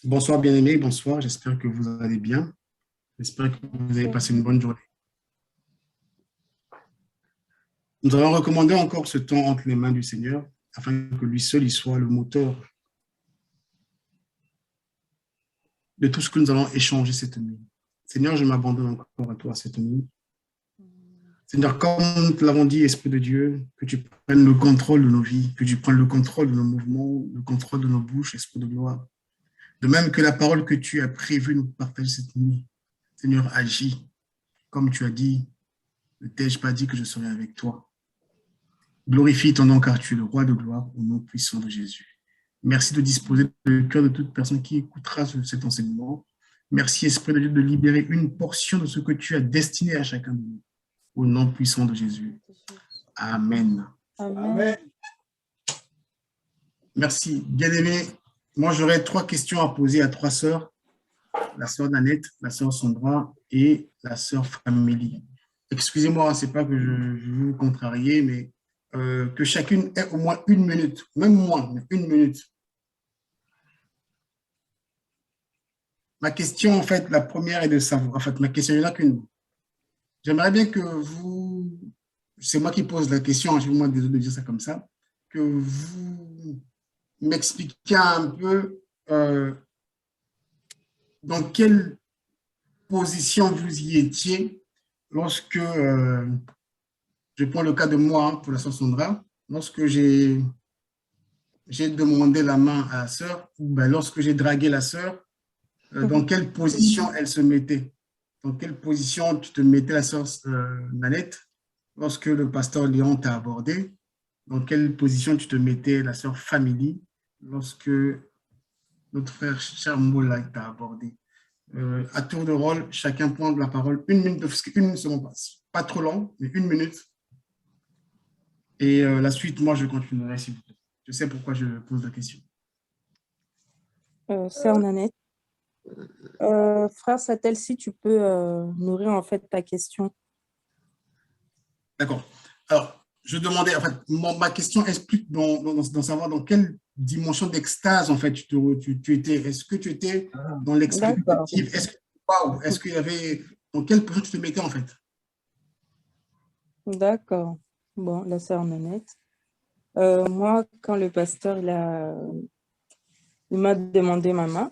Bonsoir bien-aimés, bonsoir, j'espère que vous allez bien. J'espère que vous avez passé une bonne journée. Nous allons recommander encore ce temps entre les mains du Seigneur, afin que lui seul il soit le moteur de tout ce que nous allons échanger cette nuit. Seigneur, je m'abandonne encore à toi cette nuit. Seigneur, comme nous l'avons dit, Esprit de Dieu, que tu prennes le contrôle de nos vies, que tu prennes le contrôle de nos mouvements, le contrôle de nos bouches, Esprit de gloire. De même que la parole que tu as prévue nous partager cette nuit. Seigneur, agis, comme tu as dit, ne t'ai-je pas dit que je serai avec toi. Glorifie ton nom car tu es le roi de gloire au nom puissant de Jésus. Merci de disposer le cœur de toute personne qui écoutera cet enseignement. Merci, Esprit de Dieu, de libérer une portion de ce que tu as destiné à chacun de nous. Au nom puissant de Jésus. Amen. Amen. Merci. Bien-aimés, moi j'aurais 3 questions à poser à 3 sœurs. La sœur Nanette, la sœur Sandra et la sœur Famélie. Excusez-moi, ce n'est pas que je veux vous contrarier, mais que chacune ait au moins 1 minute, même moins, mais 1 minute. Ma question, en fait, la première est de savoir, en fait, ma question, il n'y en a qu'une. J'aimerais bien que vous, c'est moi qui pose la question, je suis vraiment désolé de dire ça comme ça, que vous m'expliquiez un peu dans quelle position vous y étiez lorsque, je prends le cas de moi pour la sœur Sandra, lorsque j'ai demandé la main à la sœur, ou ben lorsque j'ai dragué la sœur, dans quelle position elle se mettait? Dans quelle position tu te mettais, la sœur Nanette, lorsque le pasteur Léon t'a abordé? Dans quelle position tu te mettais, la sœur Famélie, lorsque notre frère cher Moula t'a abordé? À tour de rôle, chacun prend la parole 1 minute, une minute seulement, pas trop long, mais 1 minute. Et la suite, moi, je continuerai, s'il vous plaît. Je sais pourquoi je pose la question. Sœur Nanette, frère Satel, si tu peux nourrir en fait ta question. D'accord. Alors, je demandais, en fait, ma question explique dans savoir dans quelle dimension d'extase, en fait, tu étais. Est-ce que tu étais dans l'expectative? Est-ce que, waouh, est-ce qu'il y avait, dans quelle position tu te mettais, en fait? D'accord. Bon, la sœur Nanette. Moi, quand le pasteur il m'a demandé ma main,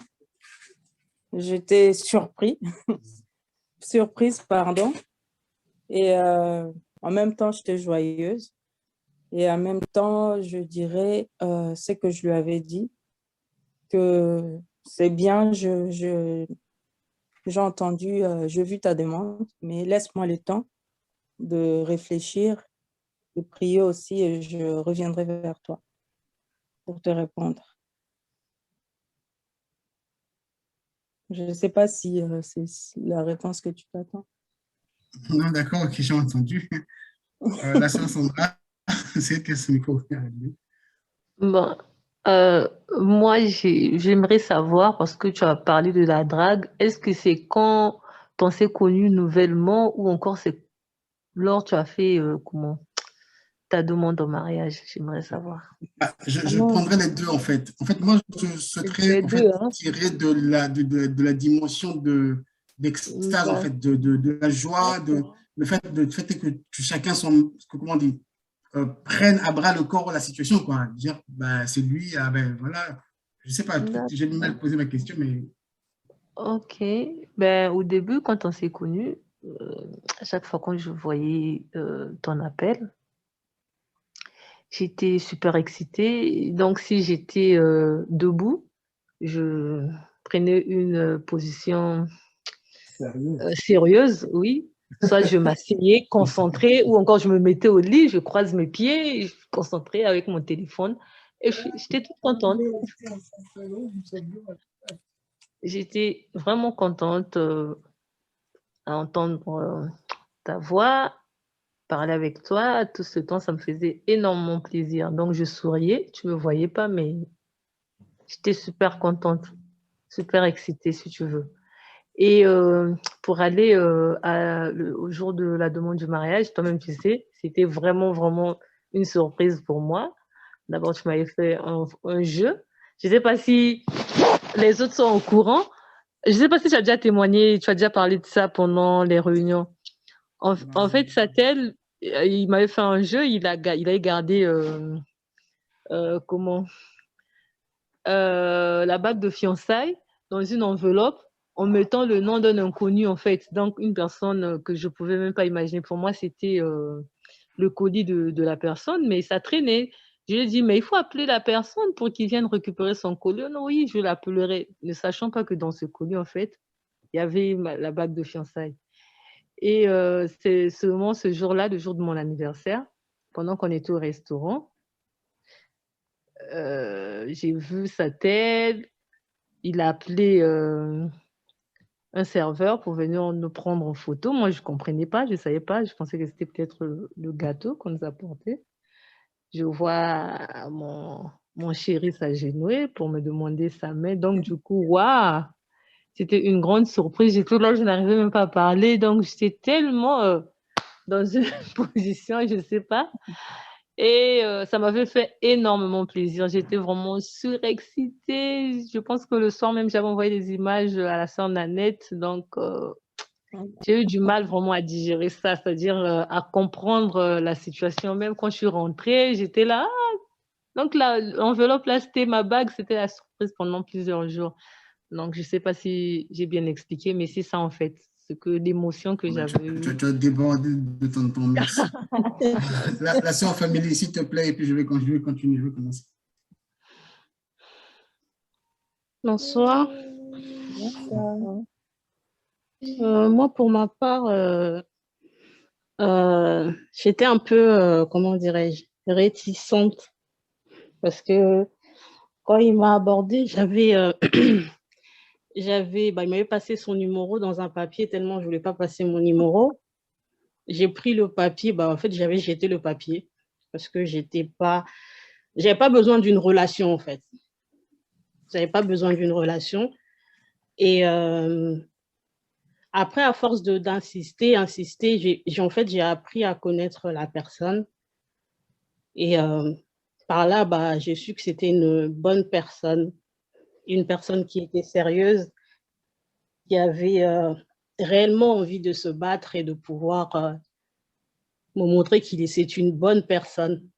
j'étais surprise, pardon. Et en même temps, j'étais joyeuse. Et en même temps, je dirais ce que je lui avais dit, que c'est bien, j'ai entendu, j'ai vu ta demande, mais laisse-moi le temps de réfléchir, de prier aussi, et je reviendrai vers toi pour te répondre. Je ne sais pas si c'est la réponse que tu t'attends. Non, d'accord, ok, j'ai entendu. La sœur Sandra, c'est que ce micro. Bon, moi, j'aimerais savoir, parce que tu as parlé de la drague, est-ce que c'est quand on s'est connu nouvellement ou encore c'est lors tu as fait ta demande en mariage? J'aimerais savoir. Je prendrai les deux, en fait. En fait, moi, je souhaiterais Les en fait, deux, hein? tirer de la dimension d'extase, en fait, de la joie, le fait que chacun comment on dit, prenne à bras le corps la situation, quoi. Dire, bah, c'est lui, ah, ben voilà. Je sais pas, j'ai mal posé ma question, mais. Ok. Ben, au début, quand on s'est connus, à chaque fois que je voyais ton appel, j'étais super excitée. Donc, si j'étais debout, je prenais une position sérieuse, oui. Soit je m'asseyais concentrée ou encore je me mettais au lit, je croise mes pieds, je suis concentrée avec mon téléphone et j'étais toute contente. J'étais vraiment contente à entendre ta voix, parler avec toi. Tout ce temps, ça me faisait énormément plaisir. Donc, je souriais. Tu ne me voyais pas, mais j'étais super contente, super excitée, si tu veux. Et pour aller au jour de la demande du mariage, toi-même, tu sais, c'était vraiment, vraiment une surprise pour moi. D'abord, tu m'avais fait un jeu. Je ne sais pas si les autres sont au courant. Je ne sais pas si tu as déjà témoigné, tu as déjà parlé de ça pendant les réunions. En fait, Satel, il m'avait fait un jeu, il avait gardé comment la bague de fiançailles dans une enveloppe en mettant le nom d'un inconnu, en fait. Donc, une personne que je ne pouvais même pas imaginer. Pour moi, c'était le colis de la personne, mais ça traînait. Je lui ai dit, mais il faut appeler la personne pour qu'il vienne récupérer son colis. Non, oui, je l'appellerai, ne sachant pas que dans ce colis, en fait, il y avait la bague de fiançailles. Et c'est seulement ce jour-là, le jour de mon anniversaire, pendant qu'on était au restaurant, j'ai vu sa tête. Il a appelé un serveur pour venir nous prendre en photo. Moi, je ne comprenais pas, je ne savais pas. Je pensais que c'était peut-être le gâteau qu'on nous a porté. Je vois mon chéri s'agenouiller pour me demander sa main. Donc, du coup, waouh, c'était une grande surprise. J'étais là, je n'arrivais même pas à parler. Donc, j'étais tellement dans une position, je ne sais pas. Et ça m'avait fait énormément plaisir. J'étais vraiment surexcitée. Je pense que le soir même, j'avais envoyé des images à la sœur Nanette. Donc, j'ai eu du mal vraiment à digérer ça, c'est-à-dire à comprendre la situation. Même quand je suis rentrée, j'étais là. Donc, l'enveloppe, là, c'était ma bague. C'était la surprise pendant plusieurs jours. Donc, je ne sais pas si j'ai bien expliqué, mais c'est ça, en fait. L'émotion que j'avais eue. Tu as débordé de ton temps, merci. La sœur famille, s'il te plaît, et puis je vais continuer, je vais commencer. Bonsoir. Bonsoir. Moi, pour ma part, j'étais un peu, comment dirais-je, réticente parce que quand il m'a abordé, il m'avait passé son numéro dans un papier tellement je ne voulais pas passer mon numéro. J'ai pris le papier, en fait, j'avais jeté le papier parce que j'avais pas besoin d'une relation, en fait. J'avais pas besoin d'une relation. Et après, à force d'insister, j'ai appris à connaître la personne. Et par là, j'ai su que c'était une bonne personne, une personne qui était sérieuse, qui avait réellement envie de se battre et de pouvoir me montrer c'est une bonne personne.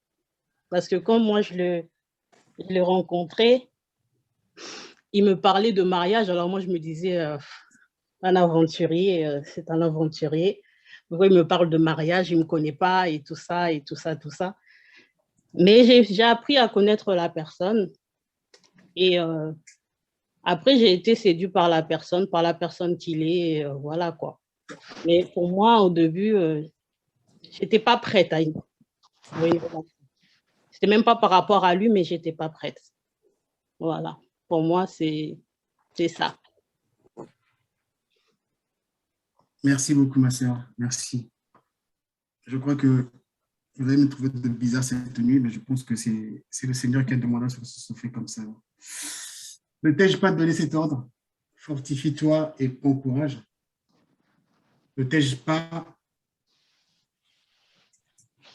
Parce que quand moi, je l'ai rencontré, il me parlait de mariage. Alors moi, je me disais, un aventurier, c'est un aventurier. Pourquoi il me parle de mariage, il ne me connaît pas et tout ça, et tout ça, tout ça. Mais j'ai appris à connaître la personne. Et après, j'ai été séduite par la personne qu'il est, et, voilà quoi. Mais pour moi, au début, je n'étais pas prête à y. Oui, voilà. C'était même pas par rapport à lui, mais je n'étais pas prête. Voilà. Pour moi, c'est ça. Merci beaucoup, ma sœur. Merci. Je crois que vous allez me trouver de bizarre cette nuit, mais je pense que c'est le Seigneur qui a demandé à ce que ce soit fait comme ça. Ne t'ai-je pas donné cet ordre? Fortifie-toi et prends courage. Ne t'ai-je pas,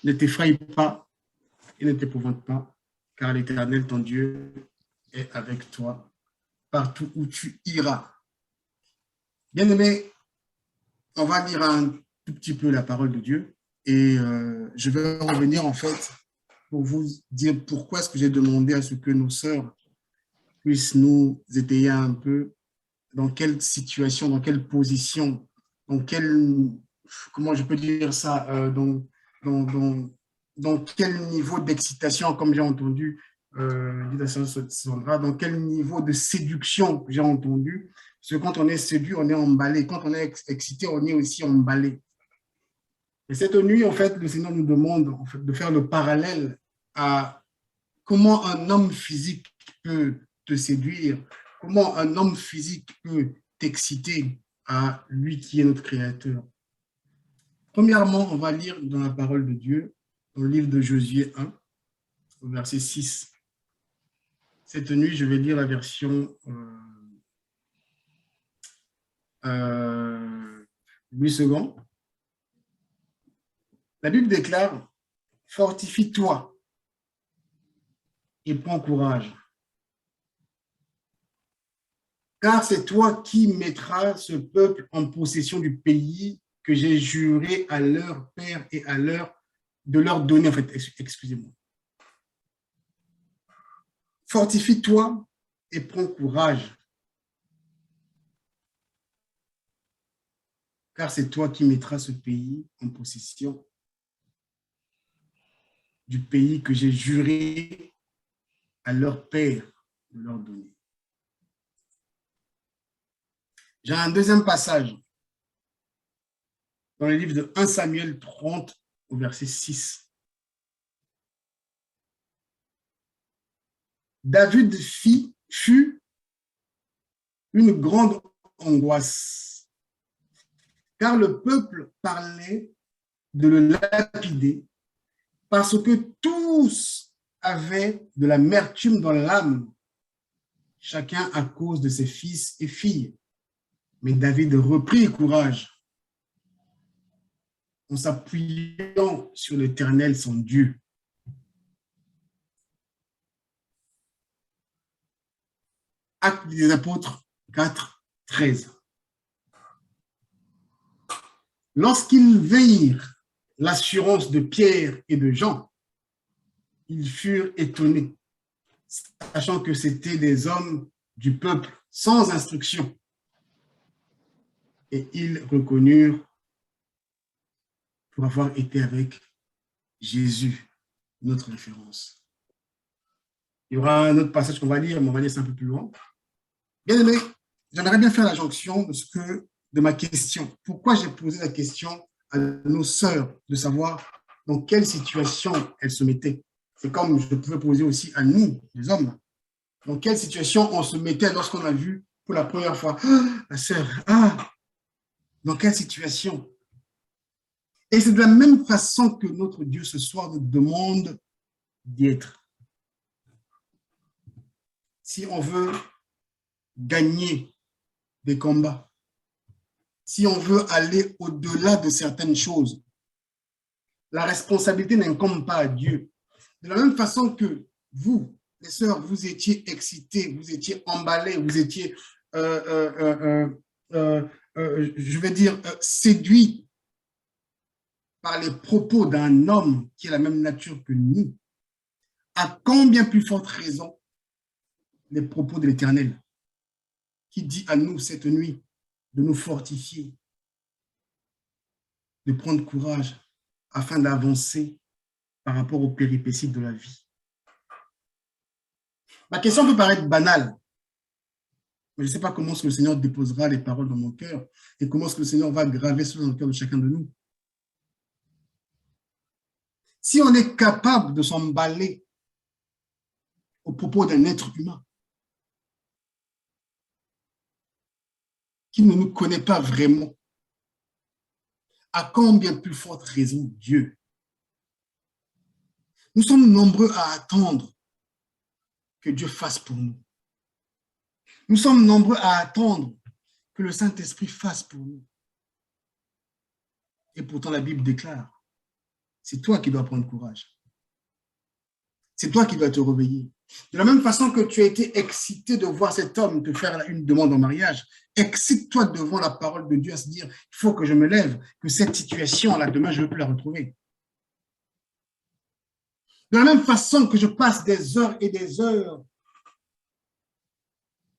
ne t'effraie pas et ne t'épouvante pas, car l'Éternel, ton Dieu, est avec toi partout où tu iras. Bien aimé, on va lire un tout petit peu la parole de Dieu et je vais revenir en fait pour vous dire pourquoi est-ce que j'ai demandé à ce que nos sœurs puissent nous étayer un peu dans quelle situation, dans quelle position, dans quel, comment je peux dire ça, dans quel niveau d'excitation, comme j'ai entendu, dans quel niveau de séduction j'ai entendu. Parce que quand on est séduit, on est emballé. Quand on est excité, on est aussi emballé. Et cette nuit, en fait, le Seigneur nous demande en fait, de faire le parallèle à comment un homme physique peut te séduire, comment un homme physique peut t'exciter à lui qui est notre Créateur. Premièrement, on va lire dans la parole de Dieu, dans le livre de Josué 1, au verset 6. Cette nuit, je vais lire la version 8 secondes. La Bible déclare « Fortifie-toi et prends courage. car c'est toi qui mettras ce peuple en possession du pays que j'ai juré à leur père et à de leur donner, en fait, excusez-moi. Fortifie-toi et prends courage, car c'est toi qui mettras ce pays en possession du pays que j'ai juré à leur père de leur donner. J'ai un deuxième passage dans le livre de 1 Samuel 30 au verset 6. David fut une grande angoisse, car le peuple parlait de le lapider parce que tous avaient de l'amertume dans l'âme, chacun à cause de ses fils et filles. Mais David reprit courage en s'appuyant sur l'Éternel, son Dieu. Actes des Apôtres 4, 13. Lorsqu'ils virent l'assurance de Pierre et de Jean, ils furent étonnés, sachant que c'étaient des hommes du peuple sans instruction. Et ils reconnurent pour avoir été avec Jésus, notre référence. Il y aura un autre passage qu'on va lire, mais on va lire ça un peu plus loin. Bien aimé, j'aimerais bien faire la jonction de ma question. Pourquoi j'ai posé la question à nos sœurs de savoir dans quelle situation elles se mettaient. C'est comme je pouvais poser aussi à nous, les hommes. Dans quelle situation on se mettait lorsqu'on a vu pour la première fois la sœur, dans quelle situation? Et c'est de la même façon que notre Dieu ce soir nous demande d'y être. Si on veut gagner des combats, si on veut aller au-delà de certaines choses, la responsabilité n'incombe pas à Dieu. De la même façon que vous, les sœurs, vous étiez excités, vous étiez emballés, vous étiez, je vais dire, séduits par les propos d'un homme qui est la même nature que nous, à combien plus forte raison les propos de l'Éternel, qui dit à nous cette nuit de nous fortifier, de prendre courage afin d'avancer par rapport aux péripéties de la vie. Ma question peut paraître banale, mais je ne sais pas comment est-ce que le Seigneur déposera les paroles dans mon cœur et comment est-ce que le Seigneur va graver cela dans le cœur de chacun de nous. Si on est capable de s'emballer au propos d'un être humain qui ne nous connaît pas vraiment, à combien plus forte raison Dieu? Nous sommes nombreux à attendre que Dieu fasse pour nous. Nous sommes nombreux à attendre que le Saint-Esprit fasse pour nous. Et pourtant, la Bible déclare, c'est toi qui dois prendre courage. C'est toi qui dois te réveiller. De la même façon que tu as été excité de voir cet homme te faire une demande en mariage, excite-toi devant la parole de Dieu à se dire, il faut que je me lève, que cette situation-là, demain, je ne veux plus la retrouver. De la même façon que je passe des heures et des heures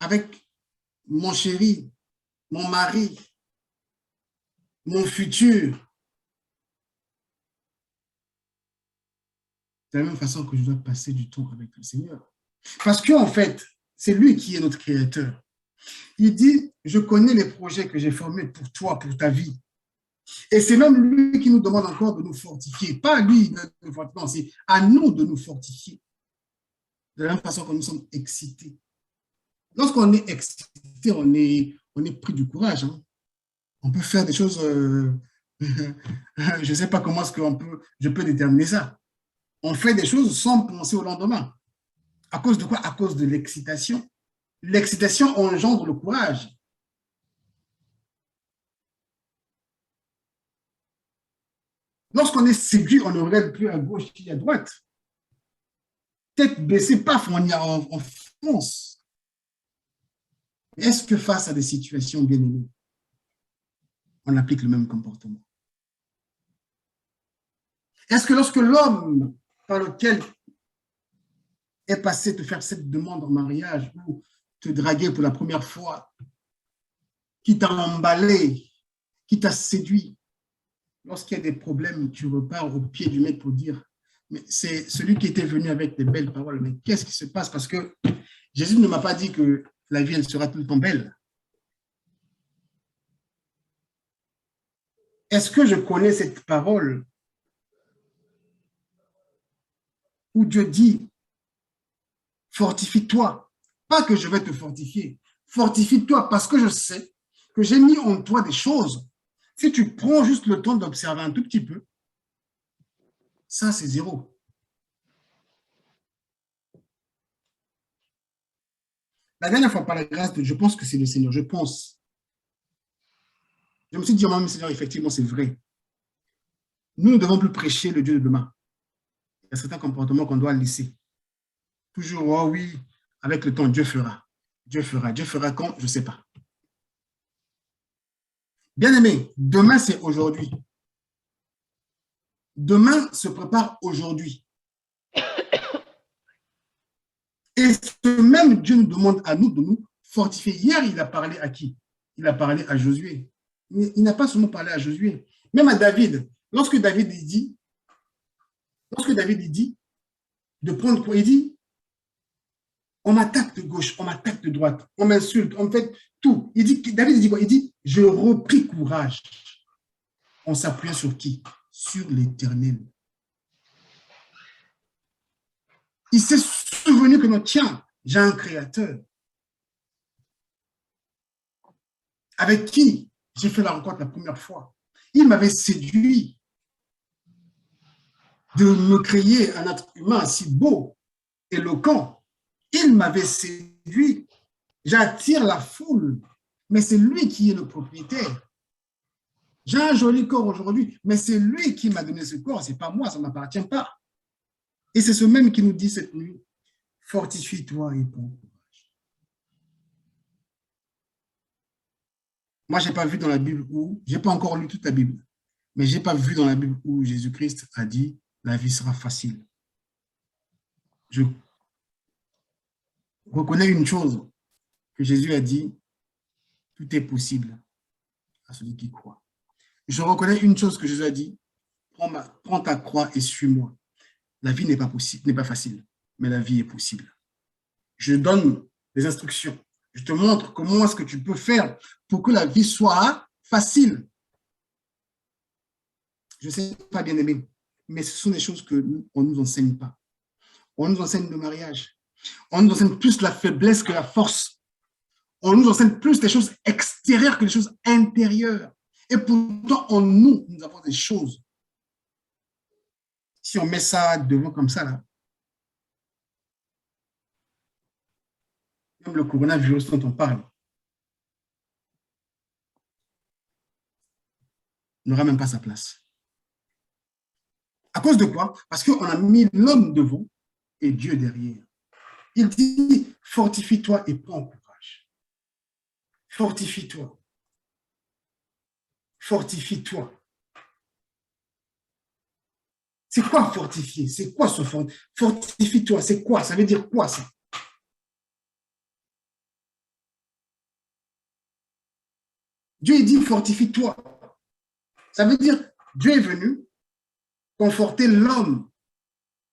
avec mon chéri, mon mari, mon futur, de la même façon que je dois passer du temps avec le Seigneur. Parce qu'en fait, c'est lui qui est notre créateur. Il dit, je connais les projets que j'ai formés pour toi, pour ta vie. Et c'est même lui qui nous demande encore de nous fortifier. Pas lui de nous fortifier, c'est à nous de nous fortifier. De la même façon que nous sommes excités. Lorsqu'on est excité, on est pris du courage. Hein. On peut faire des choses, je ne sais pas comment est-ce que je peux déterminer ça. On fait des choses sans penser au lendemain. À cause de quoi? À cause de l'excitation. L'excitation engendre le courage. Lorsqu'on est séduit, on ne regarde plus à gauche et à droite. Tête baissée, paf, on fonce. Est-ce que face à des situations bien aimées, on applique le même comportement? Est-ce que lorsque l'homme par lequel est passé te faire cette demande en mariage ou te draguer pour la première fois, qui t'a emballé, qui t'a séduit, lorsqu'il y a des problèmes, tu repars au pied du maître pour dire, mais c'est celui qui était venu avec des belles paroles, mais qu'est-ce qui se passe? Parce que Jésus ne m'a pas dit que la vie, elle sera tout le temps belle. Est-ce que je connais cette parole où Dieu dit, fortifie-toi, pas que je vais te fortifier, fortifie-toi parce que je sais que j'ai mis en toi des choses. Si tu prends juste le temps d'observer un tout petit peu, ça c'est zéro. La dernière fois, par la grâce de Dieu, je pense que c'est le Seigneur, je pense. Je me suis dit, moi-même, Seigneur, effectivement, c'est vrai. Nous ne devons plus prêcher le Dieu de demain. Il y a certains comportements qu'on doit laisser. Toujours, oh oui, avec le temps, Dieu fera. Dieu fera. Dieu fera quand? Je ne sais pas. Bien-aimé, demain, c'est aujourd'hui. Demain se prépare aujourd'hui. Et ce même Dieu nous demande à nous de nous fortifier. Hier, il a parlé à qui? Il a parlé à Josué. Il n'a pas seulement parlé à Josué, même à David. Lorsque David dit de prendre quoi? Il dit, on m'attaque de gauche, on m'attaque de droite, on m'insulte, on fait tout. David dit quoi? Il dit, je repris courage. On s'appuyait sur qui? Sur l'Éternel. Il s'est souvenu que non, tiens, j'ai un créateur. Avec qui j'ai fait la rencontre la première fois. Il m'avait séduit de me créer un être humain si beau, éloquent. Il m'avait séduit. J'attire la foule, mais c'est lui qui est le propriétaire. J'ai un joli corps aujourd'hui, mais c'est lui qui m'a donné ce corps, ce n'est pas moi, ça ne m'appartient pas. Et c'est ce même qui nous dit cette nuit, fortifie-toi et prends courage. Moi, je n'ai pas vu dans la Bible où, je n'ai pas encore lu toute la Bible, mais je n'ai pas vu dans la Bible où Jésus-Christ a dit, la vie sera facile. Je reconnais une chose que Jésus a dit, tout est possible à celui qui croit. Je reconnais une chose que Jésus a dit, prends ta croix et suis-moi. La vie n'est pas possible, n'est pas facile, mais la vie est possible. Je donne des instructions. Je te montre comment est-ce que tu peux faire pour que la vie soit facile. Je ne sais pas, bien aimé, mais ce sont des choses qu'on ne nous enseigne pas. On nous enseigne le mariage. On nous enseigne plus la faiblesse que la force. On nous enseigne plus des choses extérieures que les choses intérieures. Et pourtant, en nous, nous avons des choses. Si on met ça devant comme ça, là, même le coronavirus dont on parle, n'aura même pas sa place. À cause de quoi? Parce qu'on a mis l'homme devant et Dieu derrière. Il dit, fortifie-toi et prends courage. Fortifie-toi. Fortifie-toi. C'est quoi fortifier? C'est quoi ce fortifie-toi? C'est quoi? Ça veut dire quoi ça? Dieu dit fortifie-toi. Ça veut dire Dieu est venu conforter l'homme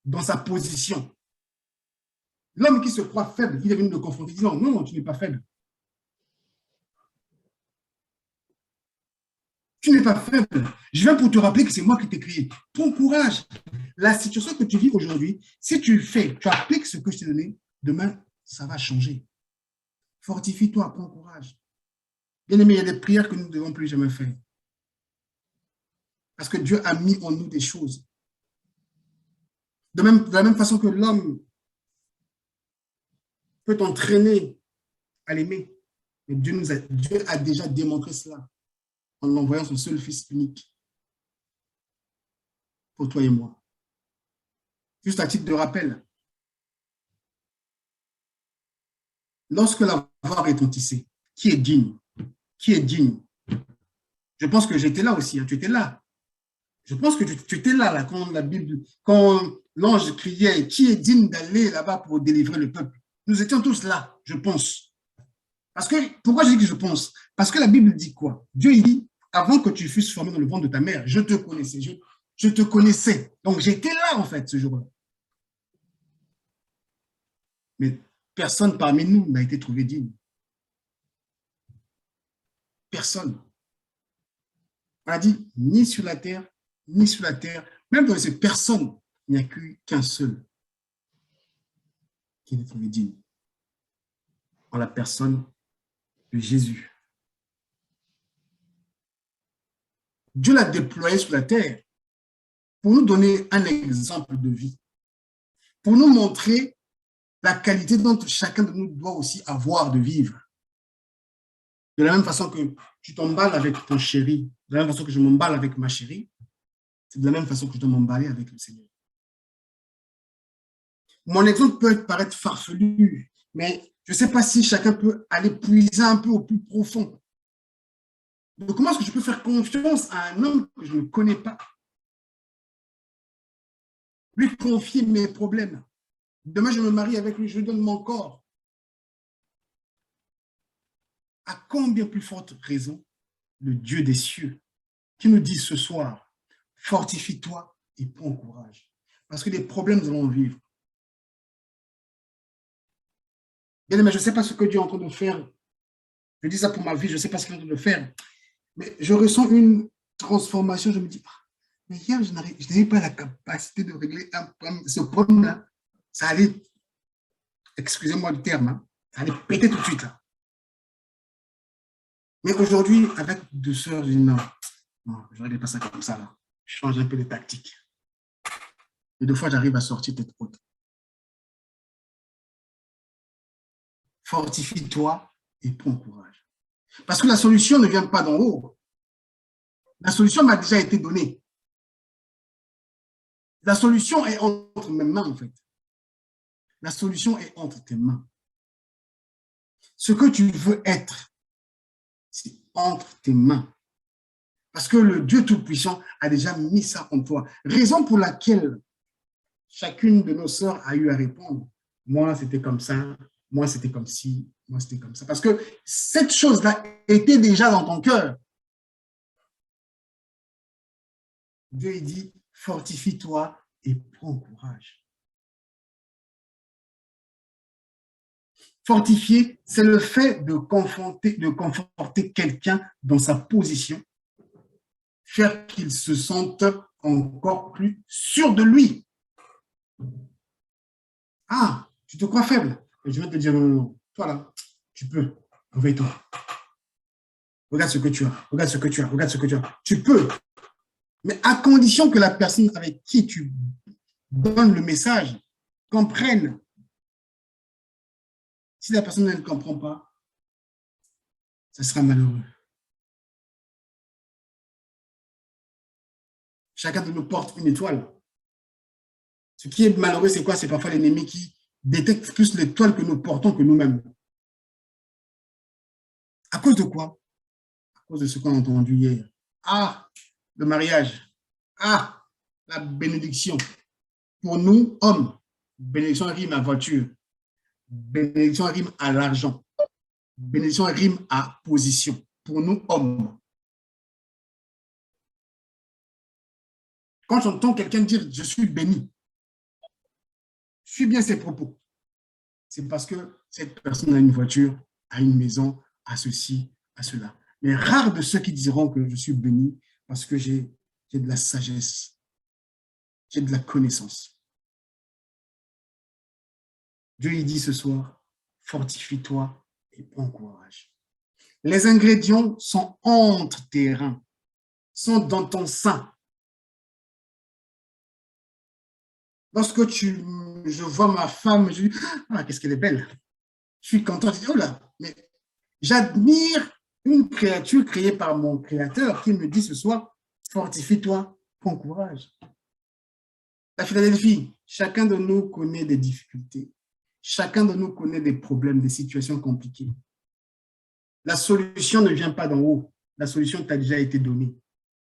dans sa position. L'homme qui se croit faible, il est venu le confronter, disant non, tu n'es pas faible. Tu n'es pas faible. Je viens pour te rappeler que c'est moi qui t'ai créé. Prends courage. La situation que tu vis aujourd'hui, si tu fais, tu appliques ce que je t'ai donné, demain, ça va changer. Fortifie-toi, prends courage. Bien aimé, il y a des prières que nous ne devons plus jamais faire. Parce que Dieu a mis en nous des choses. De la même façon que l'homme peut t'entraîner à l'aimer. Mais Dieu a déjà démontré cela en envoyant son seul fils unique pour toi et moi. Juste à titre de rappel, lorsque la voix retentissait, qui est digne? Qui est digne? Je pense que j'étais là aussi, hein, tu étais là. Je pense que tu étais là, quand la Bible, quand l'ange criait, qui est digne d'aller là-bas pour délivrer le peuple? Nous étions tous là, je pense. Parce que, pourquoi je dis que je pense? Parce que la Bible dit quoi? Dieu, il dit, avant que tu fusses formé dans le ventre de ta mère, je te connaissais. Je te connaissais. Donc, j'étais là, en fait, ce jour-là. Mais personne parmi nous n'a été trouvé digne. Personne. On a dit, ni sur la terre, ni sur la terre. Même dans ces personnes, il n'y a qu'un seul qui est trouvé digne. En la personne de Jésus. Dieu l'a déployé sur la terre pour nous donner un exemple de vie, pour nous montrer la qualité dont chacun de nous doit aussi avoir de vivre. De la même façon que tu t'emballes avec ton chéri, de la même façon que je m'emballe avec ma chérie, c'est de la même façon que je dois m'emballer avec le Seigneur. Mon exemple peut paraître farfelu, mais je ne sais pas si chacun peut aller puiser un peu au plus profond. Donc, comment est-ce que je peux faire confiance à un homme que je ne connais pas? Lui confier mes problèmes. Demain, je me marie avec lui, je lui donne mon corps. À combien plus forte raison le Dieu des cieux qui nous dit ce soir, fortifie-toi et prends courage. Parce que des problèmes, nous allons vivre. Bien aimé, je ne sais pas ce que Dieu est en train de faire. Je dis ça pour ma vie, je ne sais pas ce qu'il est en train de faire. Mais je ressens une transformation. Je me dis, mais hier, je n'avais pas la capacité de régler ce problème-là. Ça allait, excusez-moi le terme, hein, ça allait péter tout de suite. Là. Mais aujourd'hui, avec douceur, je dis non, je ne règle pas ça comme ça. Là. Je change un peu de tactique. Et deux fois, j'arrive à sortir tête haute. Fortifie-toi et prends courage. Parce que la solution ne vient pas d'en haut. La solution m'a déjà été donnée. La solution est entre mes mains, en fait. La solution est entre tes mains. Ce que tu veux être, c'est entre tes mains. Parce que le Dieu Tout-Puissant a déjà mis ça en toi. Raison pour laquelle chacune de nos sœurs a eu à répondre. Moi, c'était comme ça. Moi, c'était comme ci. Moi, c'était comme ça. Parce que cette chose-là était déjà dans ton cœur. Dieu il dit, fortifie-toi et prends courage. Fortifier, c'est le fait de conforter quelqu'un dans sa position, faire qu'il se sente encore plus sûr de lui. Ah, tu te crois faible. Et je vais te dire, non, non, non. Toi là, tu peux. Réveille-toi. Regarde ce que tu as. Regarde ce que tu as. Regarde ce que tu as. Tu peux. Mais à condition que la personne avec qui tu donnes le message comprenne. Si la personne ne comprend pas, ça sera malheureux. Chacun de nous porte une étoile. Ce qui est malheureux, c'est quoi? C'est parfois l'ennemi qui détecte plus l'étoile que nous portons que nous-mêmes. À cause de quoi? À cause de ce qu'on a entendu hier. Ah, le mariage. Ah, la bénédiction. Pour nous, hommes, bénédiction rime à voiture. Bénédiction rime à l'argent. Bénédiction rime à position. Pour nous, hommes. Quand j'entends quelqu'un dire « je suis béni », suis bien ses propos. C'est parce que cette personne a une voiture, a une maison, a ceci, a cela. Mais rares de ceux qui diront que je suis béni parce que j'ai de la sagesse, j'ai de la connaissance. Dieu il dit ce soir, fortifie-toi et prends courage. Les ingrédients sont entre tes reins, sont dans ton sein. Lorsque je vois ma femme, je dis, ah, qu'est-ce qu'elle est belle. Je suis content, je dis, oh là, mais j'admire une créature créée par mon Créateur qui me dit ce soir, fortifie-toi, prends courage. La Philadelphie, chacun de nous connaît des difficultés. chacun de nous connaît des problèmes, des situations compliquées. La solution ne vient pas d'en haut. La solution t'a déjà été donnée.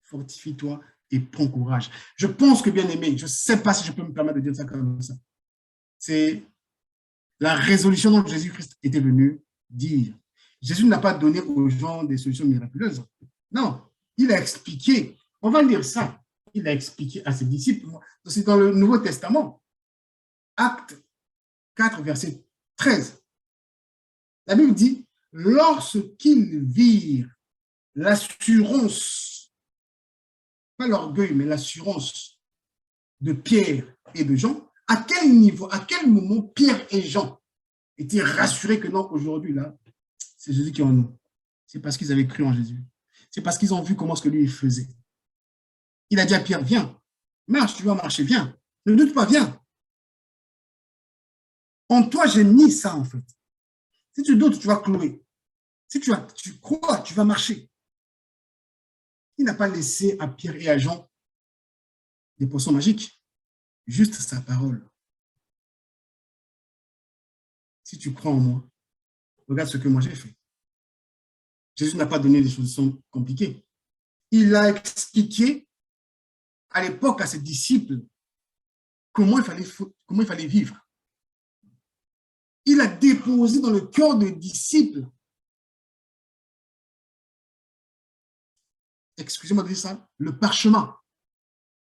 Fortifie-toi et prends courage. Je pense que, bien aimé, je ne sais pas si je peux me permettre de dire ça comme ça. C'est la résolution dont Jésus-Christ était venu dire. Jésus n'a pas donné aux gens des solutions miraculeuses. Non, il a expliqué. On va lire ça. Il a expliqué à ses disciples. C'est dans le Nouveau Testament. Acte 4, verset 13. La Bible dit, lorsqu'ils virent l'assurance, pas l'orgueil, mais l'assurance de Pierre et de Jean, à quel niveau, à quel moment Pierre et Jean étaient rassurés que non, aujourd'hui, là, c'est Jésus qui est en nous. C'est parce qu'ils avaient cru en Jésus. C'est parce qu'ils ont vu comment ce que lui il faisait. Il a dit à Pierre, viens, marche, tu vas marcher, viens. Ne doute pas, viens. En toi, j'ai mis ça, en fait. Si tu doutes, tu vas clouer. Si tu crois, tu vas marcher. Il n'a pas laissé à Pierre et à Jean des potions magiques, juste sa parole. Si tu crois en moi, regarde ce que moi j'ai fait. Jésus n'a pas donné des solutions compliquées. Il a expliqué à l'époque à ses disciples comment il fallait vivre. Il a déposé dans le cœur des disciples, excusez-moi de dire ça, le parchemin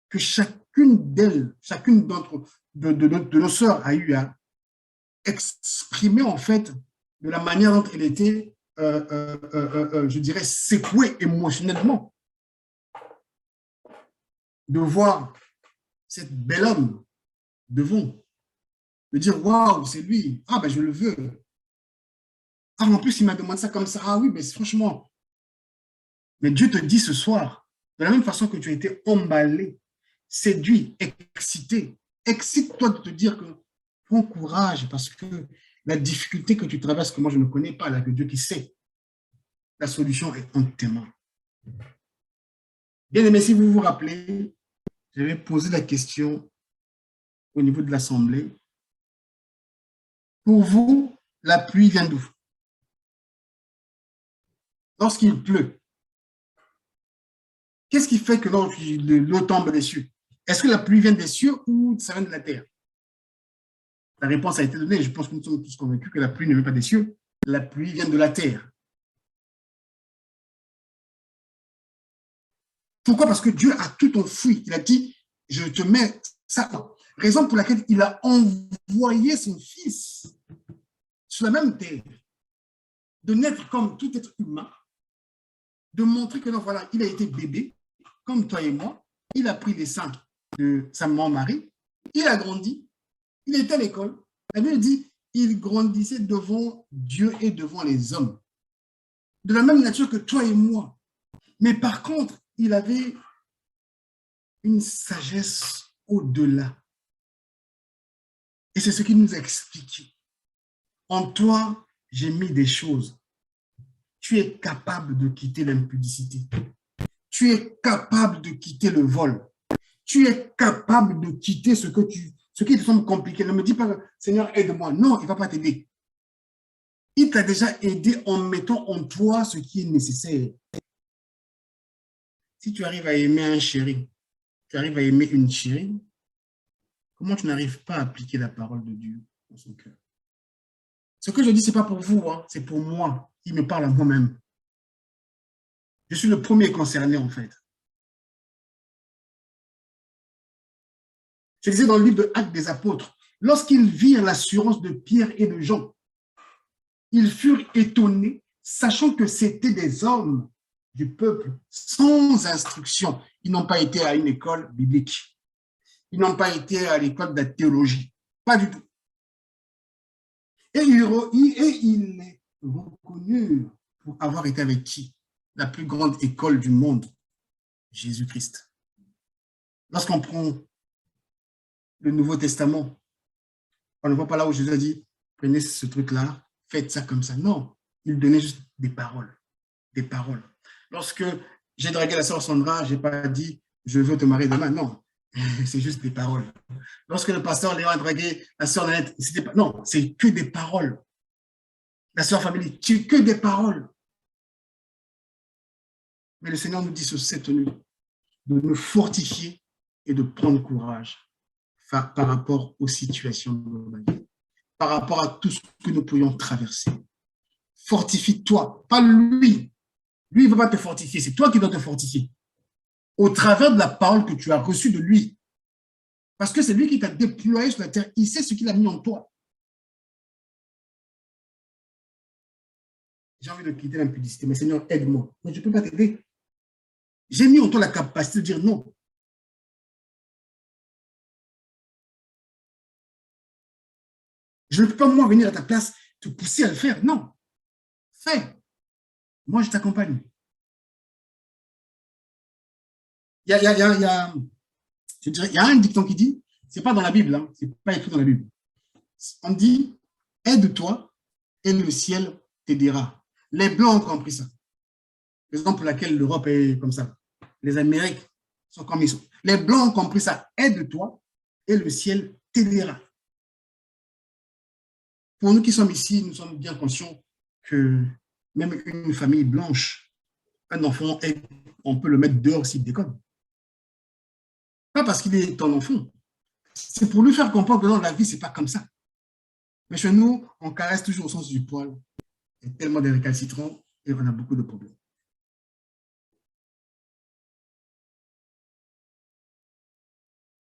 que chacune d'entre de nos sœurs a eu à exprimer en fait de la manière dont elle était, je dirais, secouée émotionnellement. De voir cet bel homme devant, de dire, waouh, c'est lui, ah ben je le veux. Ah, en plus, il m'a demandé ça comme ça, ah oui, mais franchement. Mais Dieu te dit ce soir, de la même façon que tu as été emballé, séduit, excité, excite-toi de te dire que prends courage parce que la difficulté que tu traverses, que moi je ne connais pas, là, que Dieu qui sait, la solution est entre tes mains. Bien aimé, si vous vous rappelez, j'avais posé la question au niveau de l'Assemblée. Pour vous, la pluie vient d'où? Lorsqu'il pleut, qu'est-ce qui fait que l'eau tombe des cieux? Est-ce que la pluie vient des cieux ou ça vient de la terre? La réponse a été donnée. Je pense que nous sommes tous convaincus que la pluie ne vient pas des cieux. La pluie vient de la terre. Pourquoi? Parce que Dieu a tout enfoui. Il a dit, je te mets ça. Raison pour laquelle il a envoyé son fils sur la même terre, de naître comme tout être humain, de montrer que non, voilà, il a été bébé, comme toi et moi. Il a pris les seins de sa maman Marie. Il a grandi. Il était à l'école. La Bible dit, il grandissait devant Dieu et devant les hommes. De la même nature que toi et moi. Mais par contre, il avait une sagesse au-delà. Et c'est ce qu'il nous a expliqué. En toi, j'ai mis des choses. Tu es capable de quitter l'impudicité. Tu es capable de quitter le vol. Tu es capable de quitter ce qui te semble compliqué. Ne me dis pas, Seigneur, aide-moi. Non, il ne va pas t'aider. Il t'a déjà aidé en mettant en toi ce qui est nécessaire. Si tu arrives à aimer un chéri, tu arrives à aimer une chérie, comment tu n'arrives pas à appliquer la parole de Dieu dans son cœur? Ce que je dis, ce n'est pas pour vous, hein, c'est pour moi. Il me parle à moi-même. Je suis le premier concerné, en fait. Je disais dans le livre de Actes des Apôtres, lorsqu'ils virent l'assurance de Pierre et de Jean, ils furent étonnés, sachant que c'étaient des hommes du peuple sans instruction. Ils n'ont pas été à une école biblique. Ils n'ont pas été à l'école de la théologie. Pas du tout. Et ils les reconnurent pour avoir été avec qui? La plus grande école du monde, Jésus-Christ. Lorsqu'on prend le Nouveau Testament, on ne voit pas là où Jésus a dit, prenez ce truc-là, faites ça comme ça. Non, il donnait juste des paroles. Des paroles. Lorsque j'ai dragué la sœur Sandra, je n'ai pas dit, je veux te marier demain. Non, c'est juste des paroles. Lorsque le pasteur Léon a dragué la sœur Nanette, non, c'est que des paroles. La sœur Famille, c'est que des paroles. Mais le Seigneur nous dit sur cette nuit de nous fortifier et de prendre courage par rapport aux situations de la vie, par rapport à tout ce que nous pourrions traverser. Fortifie-toi, pas lui. Lui, il ne va pas te fortifier, c'est toi qui dois te fortifier. Au travers de la parole que tu as reçue de lui. Parce que c'est lui qui t'a déployé sur la terre. Il sait ce qu'il a mis en toi. J'ai envie de quitter l'impudicité, mais Seigneur, aide-moi. Mais je ne peux pas t'aider. J'ai mis en toi la capacité de dire non. Je ne peux pas, moi, venir à ta place, te pousser à le faire. Non. Fais. Moi, je t'accompagne. Il y a un dicton qui dit, ce n'est pas dans la Bible, hein, ce n'est pas écrit dans la Bible. On dit, aide-toi et le ciel t'aidera. Les Blancs ont compris ça. Raison pour laquelle l'Europe est comme ça. Les Amériques sont comme ils sont. Les Blancs ont compris ça. Aide-toi et le ciel t'aidera. Pour nous qui sommes ici, nous sommes bien conscients que même une famille blanche, un enfant, on peut le mettre dehors s'il déconne. Pas parce qu'il est ton enfant. C'est pour lui faire comprendre que dans la vie, ce n'est pas comme ça. Mais chez nous, on caresse toujours au sens du poil. Il y a tellement de récalcitrants et on a beaucoup de problèmes.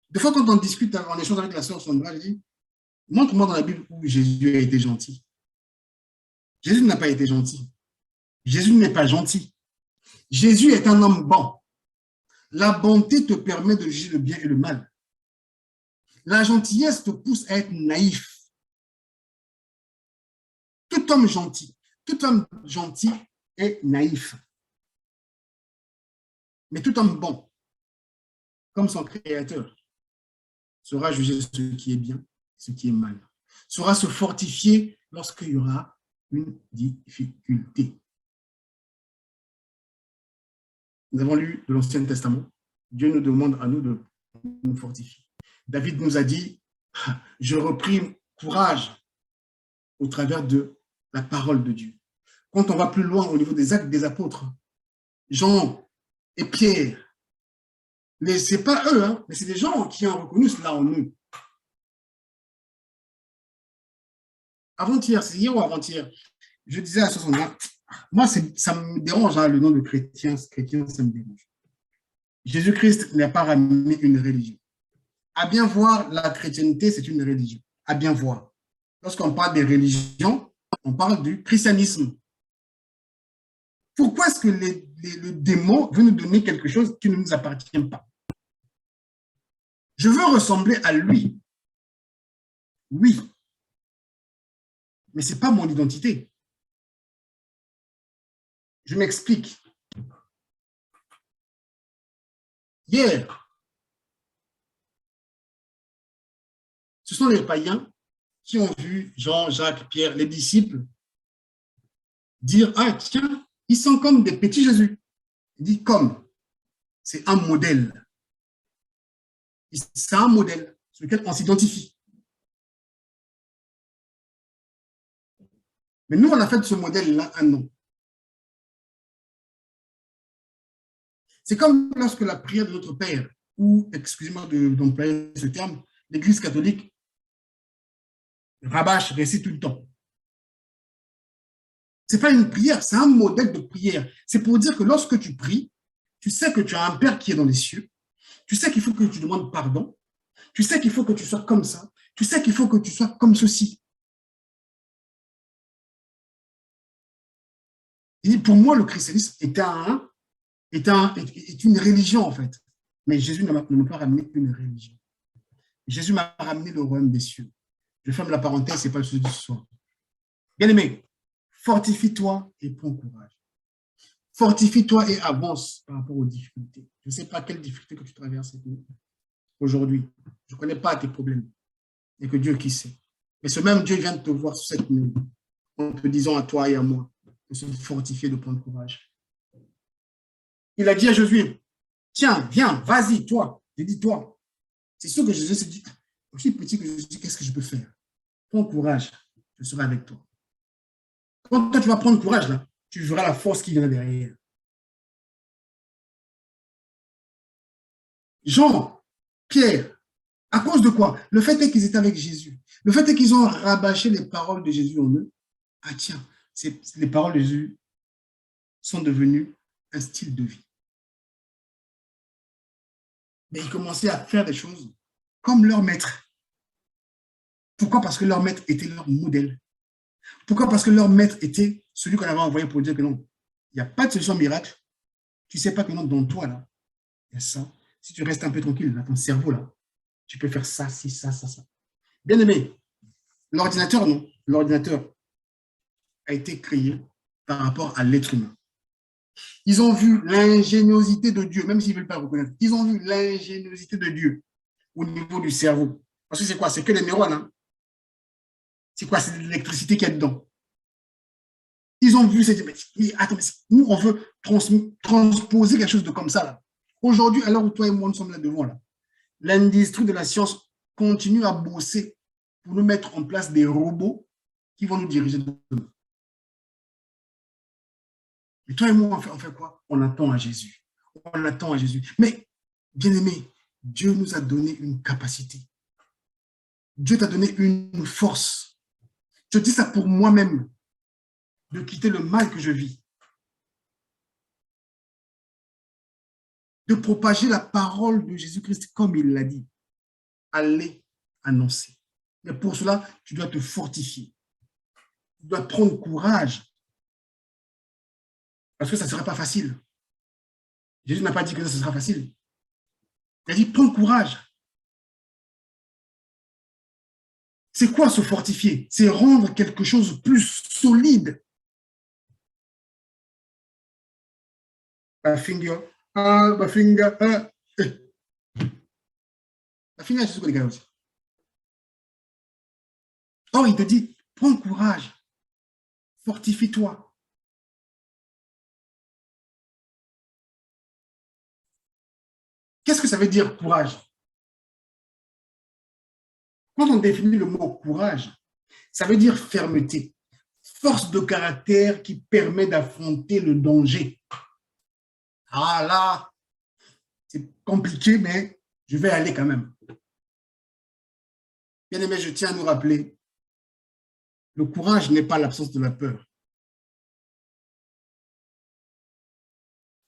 Des fois, quand on discute, on échange avec la sœur Sandra, je dis, montre-moi dans la Bible où Jésus a été gentil. Jésus n'a pas été gentil. Jésus n'est pas gentil. Jésus est un homme bon. La bonté te permet de juger le bien et le mal. La gentillesse te pousse à être naïf. Tout homme gentil est naïf. Mais tout homme bon, comme son créateur, saura juger ce qui est bien, ce qui est mal. Saura se fortifier lorsqu'il y aura une difficulté. Nous avons lu de l'Ancien Testament. Dieu nous demande à nous de nous fortifier. David nous a dit, je repris courage au travers de la parole de Dieu. Quand on va plus loin au niveau des actes des apôtres, Jean et Pierre, ce n'est pas eux, hein, mais c'est des gens qui ont reconnu cela en eux. Avant-hier, c'est hier ou avant-hier, je disais à 60 ans, moi, ça me dérange, hein, le nom de chrétien, ça me dérange. Jésus-Christ n'a pas ramené une religion. À bien voir, la chrétienté, c'est une religion. À bien voir. Lorsqu'on parle des religions, on parle du christianisme. Pourquoi est-ce que le démon veut nous donner quelque chose qui ne nous appartient pas? Je veux ressembler à lui. Oui. Mais ce n'est pas mon identité. Je m'explique. Hier, ce sont les païens qui ont vu Jean, Jacques, Pierre, les disciples, dire, ah tiens, ils sont comme des petits Jésus. Il dit comme, c'est un modèle. C'est un modèle sur lequel on s'identifie. Mais nous, on a fait de ce modèle-là un nom. C'est comme lorsque la prière de notre Père, ou, excusez-moi d'employer ce terme, l'Église catholique rabâche, récite tout le temps. Ce n'est pas une prière, c'est un modèle de prière. C'est pour dire que lorsque tu pries, tu sais que tu as un Père qui est dans les cieux, tu sais qu'il faut que tu demandes pardon, tu sais qu'il faut que tu sois comme ça, tu sais qu'il faut que tu sois comme ceci. Et pour moi, le christianisme est une religion, en fait. Mais Jésus ne m'a pas ramené une religion. Jésus m'a ramené le royaume des cieux. Je ferme la parenthèse, ce n'est pas le sujet de ce soir. Bien-aimé, fortifie-toi et prends courage. Fortifie-toi et avance par rapport aux difficultés. Je ne sais pas quelles difficultés que tu traverses aujourd'hui. Je ne connais pas tes problèmes. Et que Dieu qui sait. Mais ce même Dieu vient de te voir sur cette nuit en te disant à toi et à moi de se fortifier, de prendre courage. Il a dit à Josué, tiens, viens, vas-y, toi. J'ai dit toi. C'est sûr que Jésus se dit, je suis petit que je suis, qu'est-ce que je peux faire? Prends courage, je serai avec toi. Quand toi, tu vas prendre courage, là, tu verras la force qui vient derrière. Jean, Pierre, à cause de quoi? Le fait est qu'ils étaient avec Jésus. Le fait est qu'ils ont rabâché les paroles de Jésus en eux. Ah tiens, les paroles de Jésus sont devenues un style de vie. Mais ils commençaient à faire des choses comme leur maître. Pourquoi? Parce que leur maître était leur modèle. Pourquoi? Parce que leur maître était celui qu'on avait envoyé pour dire que non, il n'y a pas de solution miracle. Tu ne sais pas que non, dans toi, là, il y a ça. Si tu restes un peu tranquille, dans ton cerveau, là, tu peux faire ça, ci, ça, ça, ça. Bien aimé, l'ordinateur, non. L'ordinateur a été créé par rapport à l'être humain. Ils ont vu l'ingéniosité de Dieu, même s'ils ne veulent pas reconnaître. Ils ont vu l'ingéniosité de Dieu au niveau du cerveau. Parce que c'est quoi? C'est que les neurones. Hein? C'est quoi? C'est l'électricité qu'il y a dedans. Ils ont vu, mais attends, mais nous, on veut transposer quelque chose de comme ça. Aujourd'hui, à l'heure où toi et moi, nous sommes là devant, là, l'industrie de la science continue à bosser pour nous mettre en place des robots qui vont nous diriger demain. Et toi et moi, on fait quoi? On attend à Jésus. On attend à Jésus. Mais, bien aimé, Dieu nous a donné une capacité. Dieu t'a donné une force. Je dis ça pour moi-même, de quitter le mal que je vis. De propager la parole de Jésus-Christ comme il l'a dit. Aller annoncer. Mais pour cela, tu dois te fortifier. Tu dois prendre courage. Parce que ça ne sera pas facile. Jésus n'a pas dit que ça sera facile. Il a dit, prends courage. C'est quoi se fortifier? C'est rendre quelque chose plus solide. Bafinga, Bafinga, Bafinga, c'est ce que les gars aussi. Or, il te dit, prends courage. Fortifie-toi. Qu'est-ce que ça veut dire courage? Quand on définit le mot courage, ça veut dire fermeté, force de caractère qui permet d'affronter le danger. Ah là, c'est compliqué, mais je vais aller quand même. Bien aimé, je tiens à nous rappeler, le courage n'est pas l'absence de la peur.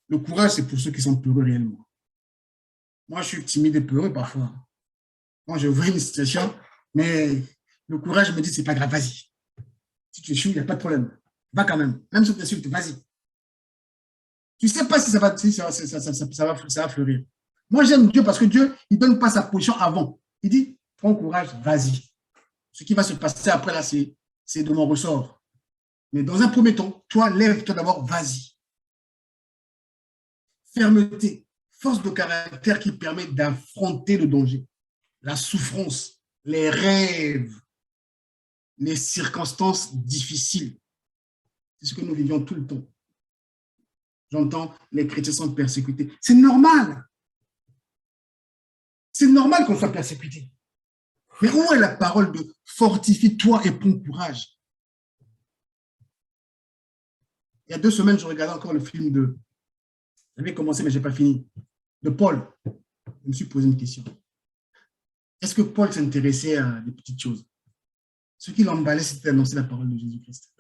Le courage, c'est pour ceux qui sont peureux réellement. Moi, je suis timide et peureux parfois. Moi, je vois une situation, mais le courage me dit, c'est pas grave, vas-y. Si tu échoues, il n'y a pas de problème. Va quand même. Même si tu t'insultes, vas-y. Tu ne sais pas si ça va fleurir. Moi, j'aime Dieu parce que Dieu, il ne donne pas sa position avant. Il dit, prends courage, vas-y. Ce qui va se passer après, là, c'est de mon ressort. Mais dans un premier temps, toi, lève-toi d'abord, vas-y. Fermeté, force de caractère qui permet d'affronter le danger, la souffrance, les rêves, les circonstances difficiles. C'est ce que nous vivions tout le temps. J'entends, les chrétiens sont persécutés. C'est normal. C'est normal qu'on soit persécuté. Mais où est la parole de fortifie-toi et prends courage? Il y a 2 semaines, je regardais encore le film de... J'avais commencé, mais je n'ai pas fini. De Paul. Je me suis posé une question. Est-ce que Paul s'intéressait à des petites choses? Ce qui l'emballait, c'était d'annoncer la parole de Jésus-Christ.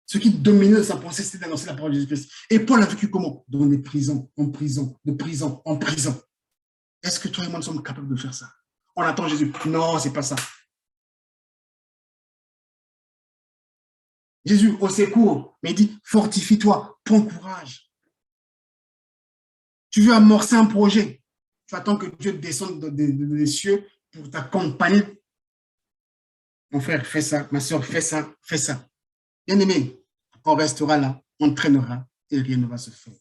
Ce qui dominait sa pensée, c'était d'annoncer la parole de Jésus-Christ. Et Paul a vécu comment? Dans des prisons, en prison, de prison, en prison. Est-ce que toi et moi, nous sommes capables de faire ça? On attend Jésus. Non, ce n'est pas ça. Jésus, au secours, mais il dit, fortifie-toi, prends courage. Tu veux amorcer un projet. Tu attends que Dieu descende des cieux pour t'accompagner. Mon frère, fais ça. Ma soeur, fais ça. Fais ça. Bien aimé, on restera là, on traînera et rien ne va se faire.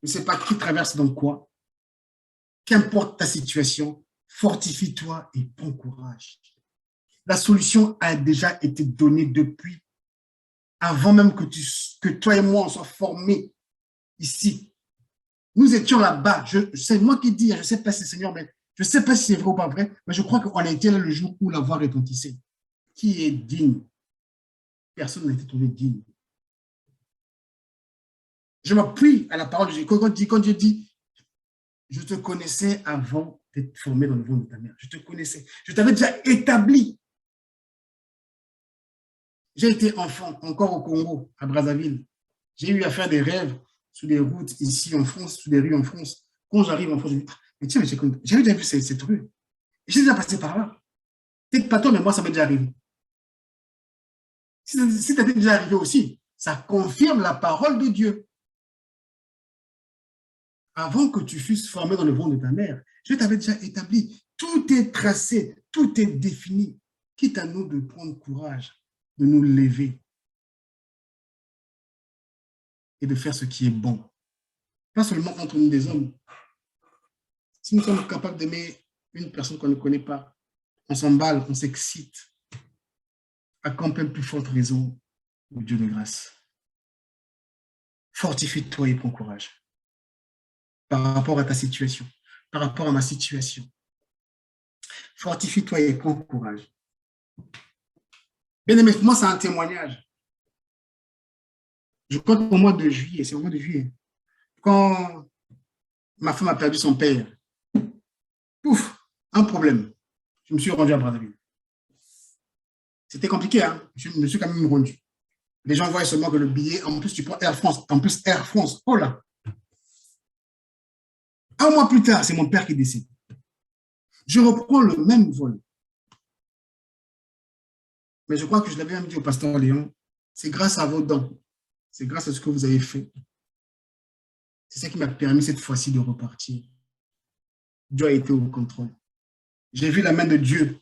Je ne sais pas qui traverse dans quoi. Qu'importe ta situation, fortifie-toi et prends courage. La solution a déjà été donnée depuis avant même que toi et moi on soit formés ici. Nous étions là-bas. C'est moi qui dis, je ne sais pas si Seigneur, mais je ne sais pas si c'est vrai ou pas vrai, mais je crois qu'on a été là le jour où la voix retentissait. Qui est digne? Personne n'a été trouvé digne. Je m'appuie à la parole de Dieu. Quand Dieu dit, je te connaissais avant d'être formé dans le ventre de ta mère. Je te connaissais. Je t'avais déjà établi. J'ai été enfant, encore au Congo, à Brazzaville. J'ai eu à faire des rêves sur des routes ici en France, sur des rues en France. Quand j'arrive en France, je me dis, mais tiens, j'avais déjà vu cette rue. J'ai déjà passé par là. Peut-être pas toi, mais moi, ça m'est déjà arrivé. Si ça t'est déjà arrivé aussi, ça confirme la parole de Dieu. Avant que tu fusses formé dans le ventre de ta mère, je t'avais déjà établi. Tout est tracé, tout est défini. Quitte à nous de prendre courage, de nous lever et de faire ce qui est bon. Pas seulement entre nous des hommes. Si nous sommes capables d'aimer une personne qu'on ne connaît pas, on s'emballe, on s'excite. À quand même plus forte raison, au Dieu de grâce. Fortifie-toi et prends courage. Par rapport à ta situation, par rapport à ma situation. Fortifie-toi et prends courage. Bien aimé, pour moi, c'est un témoignage. Je crois qu'au mois de juillet, c'est au mois de juillet, quand ma femme a perdu son père, pouf, un problème. Je me suis rendu à Brazzaville. C'était compliqué, hein? Je me suis quand même rendu. Les gens voyaient seulement que le billet, en plus, tu prends Air France. En plus, Air France, oh là! Un mois plus tard, c'est mon père qui décède. Je reprends le même vol. Mais je crois que je l'avais même dit au pasteur Léon, c'est grâce à vos dons, c'est grâce à ce que vous avez fait. C'est ça qui m'a permis cette fois-ci de repartir. Dieu a été au contrôle. J'ai vu la main de Dieu.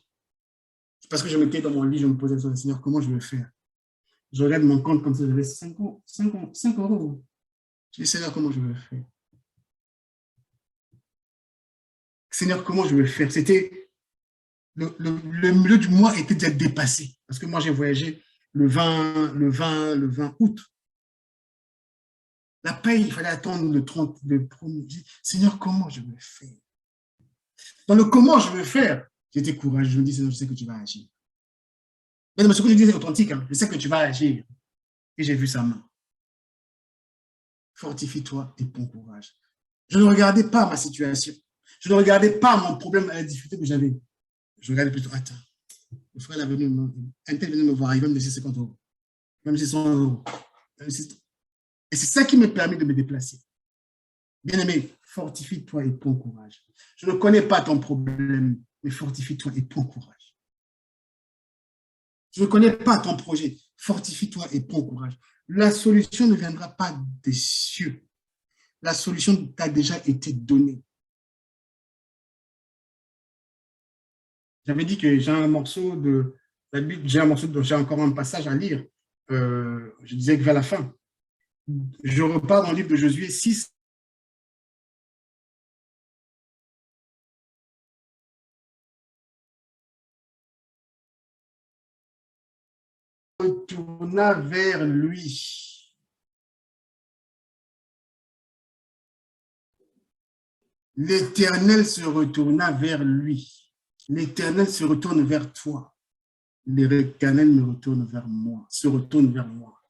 C'est parce que je m'étais dans mon lit, je me posais sur le Seigneur, comment je vais faire? Je regarde mon compte comme ça, j'avais 5 euros. Je dis, Seigneur, comment je vais faire? Seigneur, comment je vais faire? C'était le milieu du mois était déjà dépassé. Parce que moi, j'ai voyagé le 20 août. La paye, il fallait attendre le 30. Seigneur, comment je vais faire? Dans le comment je vais faire, j'étais courageux. Je me dis, Seigneur, je sais que tu vas agir. Mais ce que je dis, c'est authentique. Hein. Je sais que tu vas agir. Et j'ai vu sa main. Fortifie-toi et prends courage. Je ne regardais pas ma situation. Je ne regardais pas mon problème à la difficulté que j'avais. Je regardais plutôt, attends, le frère est venu, un tel venu me voir, il va me laisser 50 euros. Même si 100 euros. Et c'est ça qui m'a permis de me déplacer. Bien-aimé, fortifie-toi et prends courage. Je ne connais pas ton problème, mais fortifie-toi et prends courage. Je ne connais pas ton projet, fortifie-toi et prends courage. La solution ne viendra pas des cieux. La solution t'a déjà été donnée. J'avais dit que j'ai un morceau de la Bible, j'ai encore un passage à lire. Je disais que vers la fin. Je repars dans le livre de Josué 6. Retourna vers lui. L'Éternel se retourna vers lui. L'Éternel se retourne vers toi. L'Éternel me retourne vers moi, se retourne vers moi.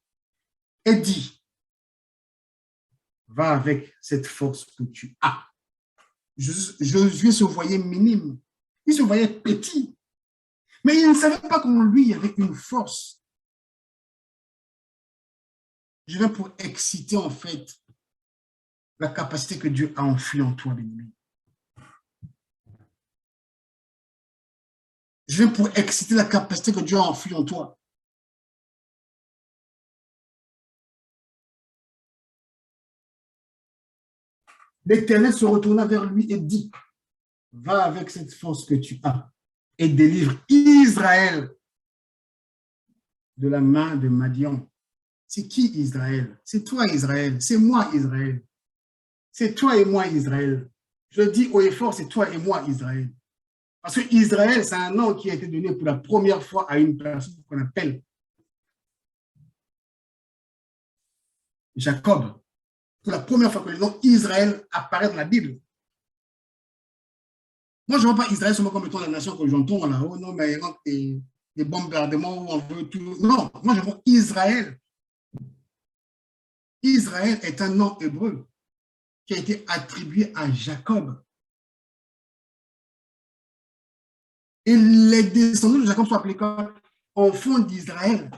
Et dit, va avec cette force que tu as. Josué se voyait minime. Il se voyait petit. Mais il ne savait pas qu'en lui, il y avait une force. Je viens pour exciter, en fait, la capacité que Dieu a enfouie en toi, bien-aimé. Je viens pour exciter la capacité que Dieu a enfouie en toi. L'Éternel se retourna vers lui et dit, va avec cette force que tu as et délivre Israël de la main de Madian. C'est qui Israël? C'est toi Israël, c'est moi Israël. C'est toi et moi Israël. Je dis haut et fort, c'est toi et moi Israël. Parce que Israël, c'est un nom qui a été donné pour la première fois à une personne qu'on appelle Jacob. pour la première fois que le nom Israël apparaît dans la Bible. Moi, je ne vois pas Israël seulement comme étant la nation que j'entends là. Oh non, mais il y a des bombardements où on veut tout. Non, moi, je vois Israël. Israël est un nom hébreu qui a été attribué à Jacob. Et les descendants de Jacob sont appelés comme enfants d'Israël.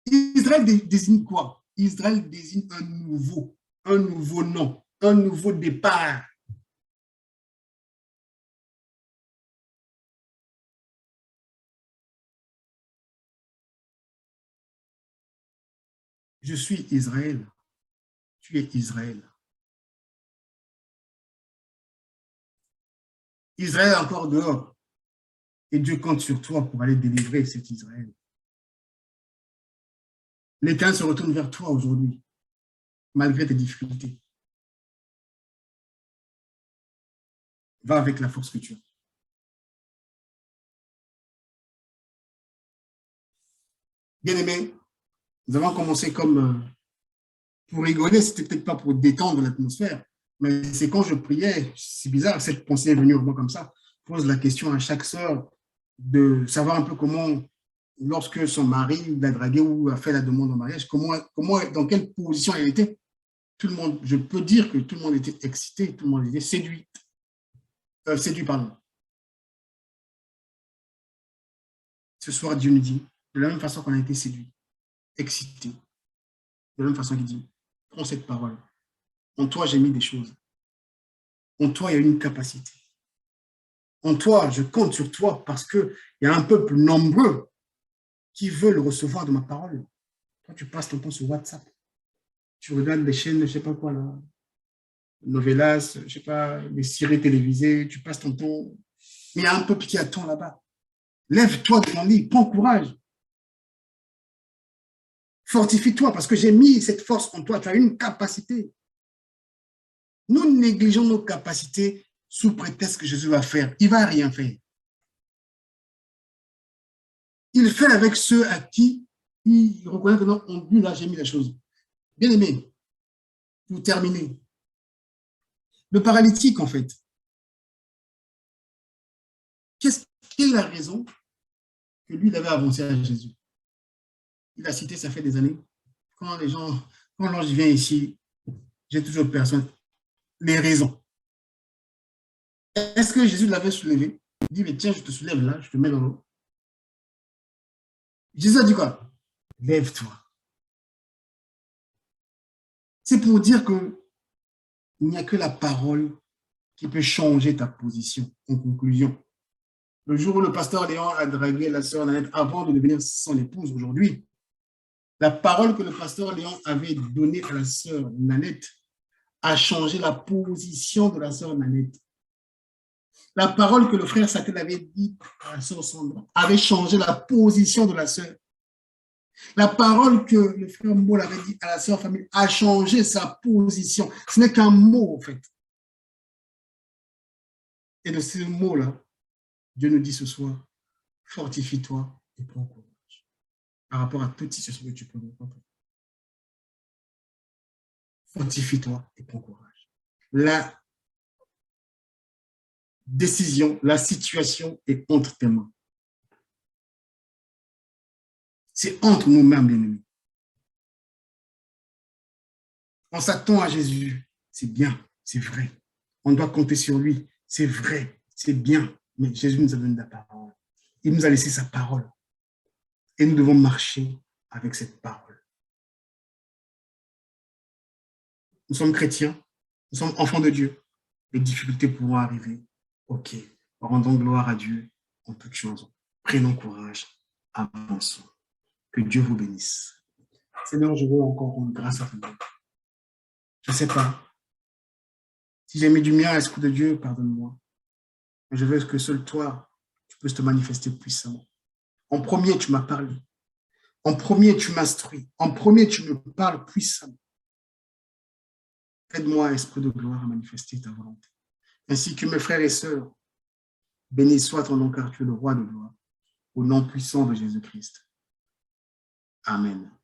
Israël désigne quoi? Israël désigne un nouveau nom, un nouveau départ. Je suis Israël. Tu es Israël. Israël est encore dehors. Et Dieu compte sur toi pour aller délivrer cet Israël. L'Éternel se retourne vers toi aujourd'hui, malgré tes difficultés. Va avec la force que tu as. Bien-aimés, nous avons commencé comme pour rigoler, c'était peut-être pas pour détendre l'atmosphère, mais c'est quand je priais, c'est bizarre, cette pensée est venue au moins comme ça, je pose la question à chaque sœur de savoir un peu comment, lorsque son mari l'a dragué ou a fait la demande en mariage, dans quelle position elle était. Tout le monde, je peux dire que tout le monde était excité, tout le monde était séduit. Pardon. Ce soir, Dieu nous dit, de la même façon qu'on a été séduit, excité, de la même façon qu'il dit, prends cette parole. En toi, j'ai mis des choses. En toi, il y a une capacité. En toi, je compte sur toi parce qu'il y a un peuple nombreux qui veulent recevoir de ma parole. Toi, tu passes ton temps sur WhatsApp. Tu regardes les chaînes, je ne sais pas quoi, là, novelas, je ne sais pas, les séries télévisées, tu passes ton temps. Mais il y a un peuple qui attend là-bas. Lève-toi de ton lit, prends courage. Fortifie-toi parce que j'ai mis cette force en toi. Tu as une capacité. Nous négligeons nos capacités sous prétexte que Jésus va faire. Il ne va rien faire. Il fait avec ceux à qui il reconnaît que non, lui, là, j'ai mis la chose. Bien aimé, pour terminer, le paralytique, en fait, quelle est la raison que lui, il avait avancé à Jésus? Il a cité, ça fait des années, quand l'ange vient ici, j'ai toujours personne. Les raisons. Est-ce que Jésus l'avait soulevé? Il dit, mais tiens, je te soulève là, je te mets dans l'eau. Jésus a dit quoi? Lève-toi. C'est pour dire qu'il n'y a que la parole qui peut changer ta position. En conclusion, le jour où le pasteur Léon a dragué la sœur Nanette avant de devenir son épouse aujourd'hui, la parole que le pasteur Léon avait donnée à la sœur Nanette a changé la position de la sœur Nanette. La parole que le frère Satel avait dit à la sœur Sandra avait changé la position de la sœur. La parole que le frère Maul avait dit à la sœur Famille a changé sa position. Ce n'est qu'un mot, en fait. Et de ce mot-là, Dieu nous dit ce soir, fortifie-toi et prends courage par rapport à toute situation que tu peux rencontrer. Fortifie-toi et prends courage. La décision, la situation est entre tes mains. C'est entre nos mains, bien-aimés. On s'attend à Jésus, c'est bien, c'est vrai. On doit compter sur lui, c'est vrai, c'est bien. Mais Jésus nous a donné la parole. Il nous a laissé sa parole. Et nous devons marcher avec cette parole. Nous sommes chrétiens, nous sommes enfants de Dieu. Les difficultés pourront arriver. Ok, rendons gloire à Dieu en toutes choses. Prenons courage, avançons. Que Dieu vous bénisse. Seigneur, je veux encore rendre grâce à toi. Je ne sais pas. Si j'ai mis du mien à l'Esprit de Dieu, pardonne-moi. Mais je veux que seul toi, tu puisses te manifester puissamment. En premier, tu m'as parlé. En premier, tu m'instruis. En premier, tu me parles puissamment. Aide-moi, Esprit de gloire, à manifester ta volonté. Ainsi que mes frères et sœurs, béni soit ton nom, car tu es le roi de gloire. Au nom puissant de Jésus-Christ. Amen.